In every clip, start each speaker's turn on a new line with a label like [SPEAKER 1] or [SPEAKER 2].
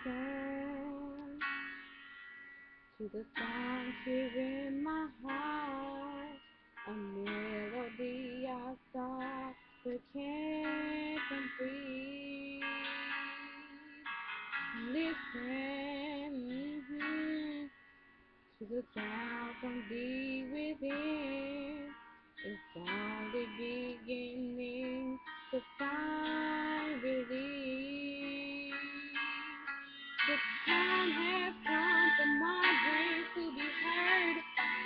[SPEAKER 1] listen to the song here in my heart, a melody I saw but can't complete. Listen to the sound from deep within. It's only beginning to find relief. The time has come for my dreams to be heard.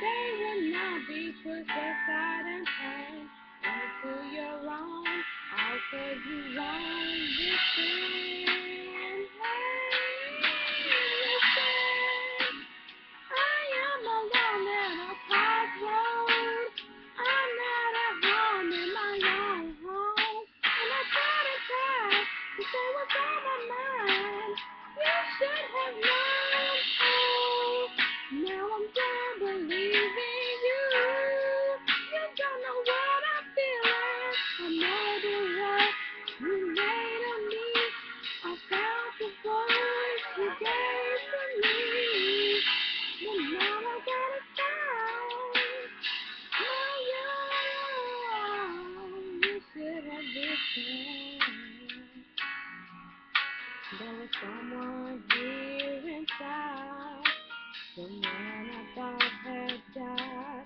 [SPEAKER 1] They will not be pushed aside and turned into your own. All 'cause you won't listen. Listen. I am alone at a crossroad. I'm not at home in my own home. And I try to say what's on my mind. You should have known. Oh, now I'm done believing you. You don't know what I'm feeling. I know the what you made of me. I felt the voice you gave to me. But now I gotta stop. You should have listened. There was someone here inside, the man I thought had died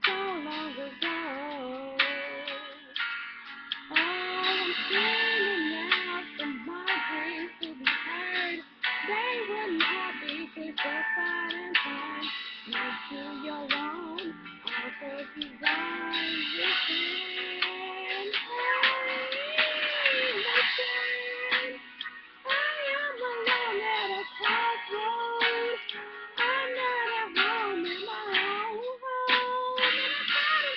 [SPEAKER 1] so long ago. Oh, I'm screaming out for my dreams to be heard. They would not be pushed aside and turned into your own. All 'cause you won't listen. Hey, listen. I am alone at a crossroad. I'm not at home in my own home. And I try to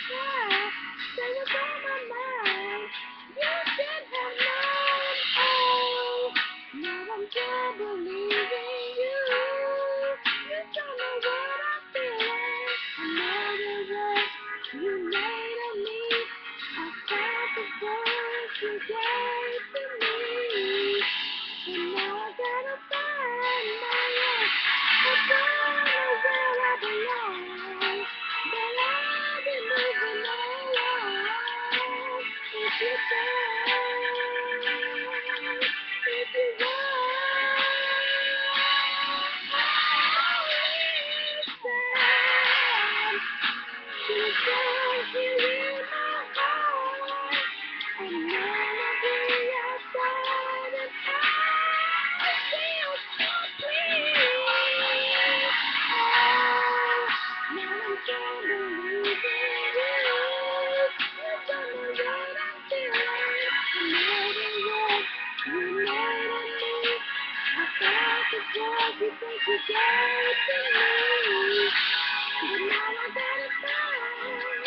[SPEAKER 1] say what's on my mind. You should have known. Oh, now I'm done believing you. You don't know what I'm feeling. I know the what you made of me. I felt the voice you gave to me. And now I gotta find my way. I don't know where I belong, but I've been moving along. If you don't, if you won't, listen to the song here in my heart. A melody outside and I feel complete. Oh, now I'm done believing you. You don't know what I'm feeling. I know the what you made of me. I felt the joy you think you gave to me. But now I gotta find.